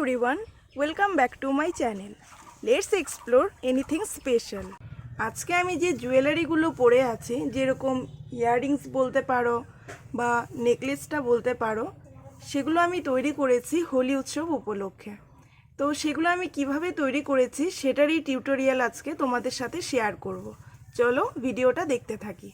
everyone, welcome back to my channel. Let's explore anything special. আজকে আমি যে জুয়েলারিগুলো পরে আছি, যেরকম ইয়াররিংস বলতে পারো বা নেকলেসটা বলতে পারো, সেগুলো আমি তৈরি করেছি হোলি উৎসব উপলক্ষে। তো সেগুলো আমি কিভাবে তৈরি করেছি সেটারই টিউটোরিয়াল আজকে তোমাদের সাথে শেয়ার করব। চলো ভিডিওটা দেখতে থাকি।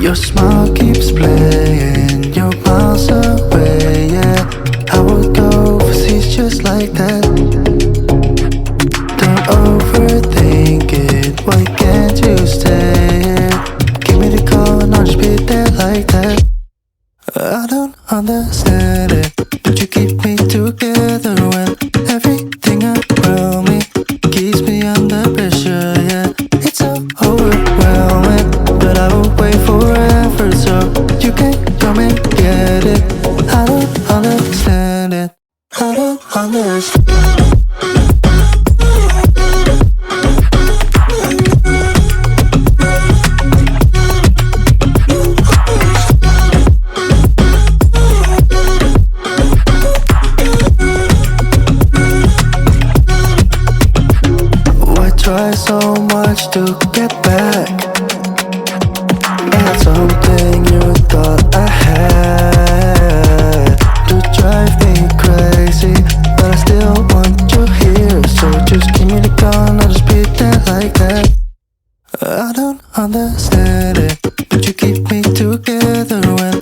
Your smile keeps playing, you're miles away, yeah. I would go overseas just like that. Don't overthink it, why can't you stay here? Give me the call and I'll just be there like that. I don't understand it, but you keep me together when everything around me keeps me under pressure, yeah. It's so overwhelming, but I will wait forever so you can come and get it. I don't understand it, I don't understand. Try so much to get back. That's something you thought I had to drive me crazy, but I still want you here. So just give me the gun, I'll just be there like that. I don't understand it, but you keep me together when